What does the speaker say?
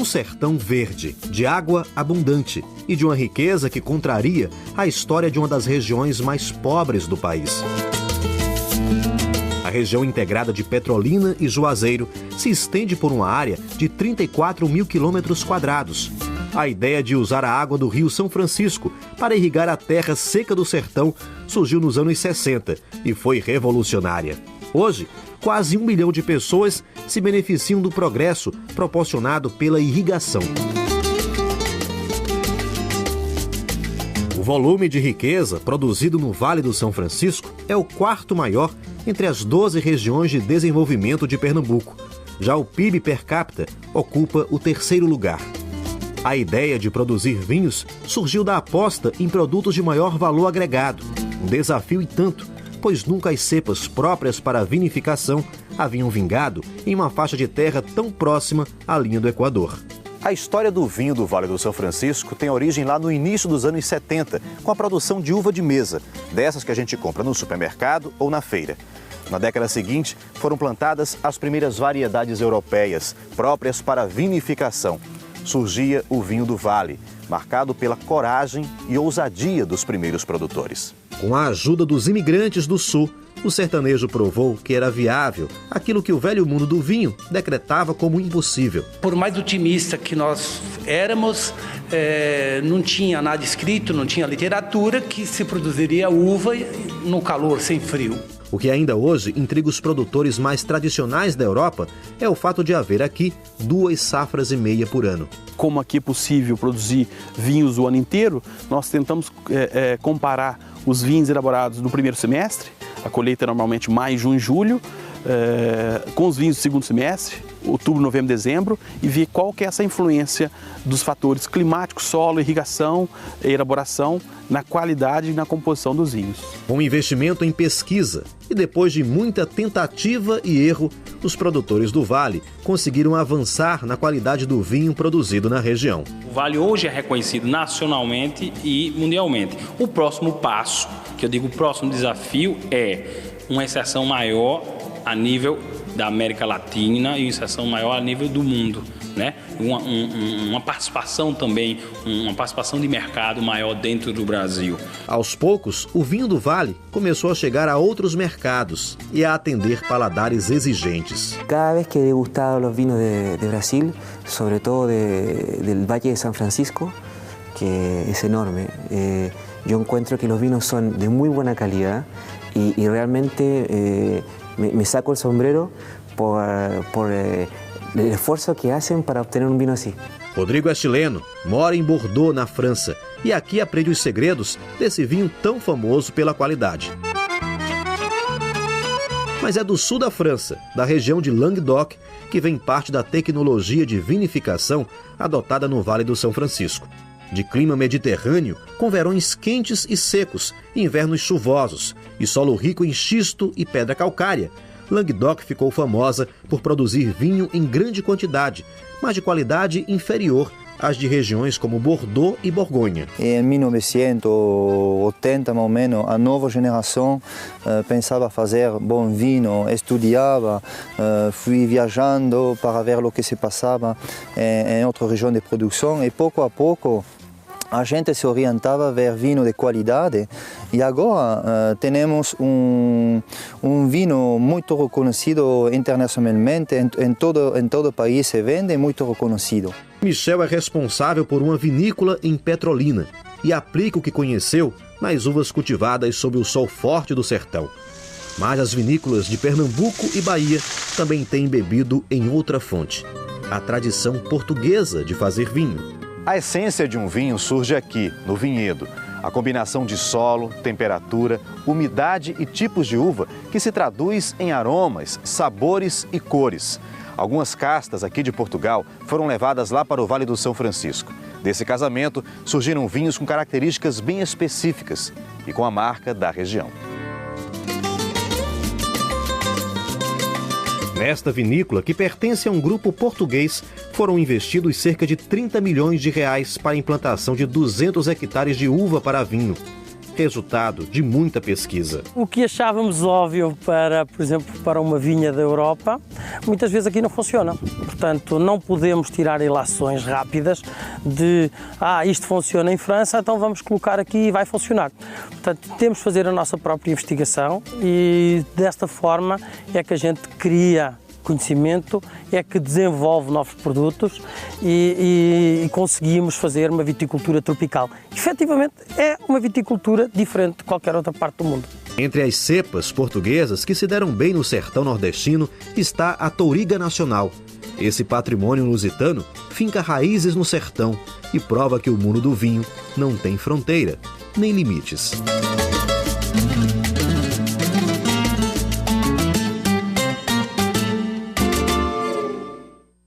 sertão verde, de água abundante e de uma riqueza que contraria a história de uma das regiões mais pobres do país. A região integrada de Petrolina e Juazeiro se estende por uma área de 34 mil quilômetros quadrados. A ideia de usar a água do Rio São Francisco para irrigar a terra seca do sertão surgiu nos anos 60 e foi revolucionária. Hoje, quase 1 milhão de pessoas se beneficiam do progresso proporcionado pela irrigação. O volume de riqueza produzido no Vale do São Francisco é o quarto maior entre as 12 regiões de desenvolvimento de Pernambuco. Já o PIB per capita ocupa o terceiro lugar. A ideia de produzir vinhos surgiu da aposta em produtos de maior valor agregado. Um desafio e tanto, pois nunca as cepas próprias para a vinificação haviam vingado em uma faixa de terra tão próxima à linha do Equador. A história do vinho do Vale do São Francisco tem origem lá no início dos anos 70, com a produção de uva de mesa, dessas que a gente compra no supermercado ou na feira. Na década seguinte, foram plantadas as primeiras variedades europeias, próprias para a vinificação. Surgia o vinho do Vale, marcado pela coragem e ousadia dos primeiros produtores. Com a ajuda dos imigrantes do Sul, o sertanejo provou que era viável aquilo que o velho mundo do vinho decretava como impossível. Por mais otimista que nós éramos, não tinha nada escrito, não tinha literatura que se produziria uva no calor, sem frio. O que ainda hoje intriga os produtores mais tradicionais da Europa é o fato de haver aqui 2,5 safras por ano. Como aqui é possível produzir vinhos o ano inteiro, nós tentamos comparar os vinhos elaborados no primeiro semestre, a colheita é normalmente maio, junho e julho, com os vinhos do segundo semestre, outubro, novembro, dezembro, e ver qual que é essa influência dos fatores climáticos, solo, irrigação, elaboração, na qualidade e na composição dos vinhos. Com investimento em pesquisa e depois de muita tentativa e erro, os produtores do Vale conseguiram avançar na qualidade do vinho produzido na região. O Vale hoje é reconhecido nacionalmente e mundialmente. O próximo passo, que eu digo o próximo desafio, é uma exceção maior a nível da América Latina e uma exceção maior a nível do mundo, né? Uma participação também, uma participação de mercado maior dentro do Brasil. Aos poucos, o vinho do Vale começou a chegar a outros mercados e a atender paladares exigentes. Cada vez que degustaba os vinos de Brasil, sobretudo del Valle de San Francisco, que é enorme, eu encuentro que os vinos são de muito boa qualidade e realmente me saco el sombrero por el esfuerzo que hacen para obtener un vino así. Rodrigo é chileno, mora em Bordeaux, na França, e aqui aprende os segredos desse vinho tão famoso pela qualidade. Mas é do sul da França, da região de Languedoc, que vem parte da tecnologia de vinificação adotada no Vale do São Francisco. De clima mediterrâneo, com verões quentes e secos, invernos chuvosos e solo rico em xisto e pedra calcária, Languedoc ficou famosa por produzir vinho em grande quantidade, mas de qualidade inferior às de regiões como Bordeaux e Borgonha. Em 1980, mais ou menos, a nova geração pensava fazer bom vinho, estudava, fui viajando para ver o que se passava em outra região de produção e pouco a pouco a gente se orientava a ver vinho de qualidade e agora temos um vinho muito reconhecido internacionalmente, em todo o país se vende, muito reconhecido. Michel é responsável por uma vinícola em Petrolina e aplica o que conheceu nas uvas cultivadas sob o sol forte do sertão. Mas as vinícolas de Pernambuco e Bahia também têm bebido em outra fonte, a tradição portuguesa de fazer vinho. A essência de um vinho surge aqui, no vinhedo. A combinação de solo, temperatura, umidade e tipos de uva que se traduz em aromas, sabores e cores. Algumas castas aqui de Portugal foram levadas lá para o Vale do São Francisco. Desse casamento surgiram vinhos com características bem específicas e com a marca da região. Nesta vinícola, que pertence a um grupo português, foram investidos cerca de 30 milhões de reais para a implantação de 200 hectares de uva para vinho. resultado de muita pesquisa. O que achávamos óbvio para, por exemplo, para uma vinha da Europa, muitas vezes aqui não funciona. Portanto, não podemos tirar ilações rápidas de isto funciona em França, então vamos colocar aqui e vai funcionar. Portanto, temos de fazer a nossa própria investigação e desta forma é que a gente cria conhecimento, é que desenvolve novos produtos e conseguimos fazer uma viticultura tropical. Efetivamente, é uma viticultura diferente de qualquer outra parte do mundo. Entre as cepas portuguesas que se deram bem no sertão nordestino está a Touriga Nacional. Esse patrimônio lusitano finca raízes no sertão e prova que o mundo do vinho não tem fronteira nem limites.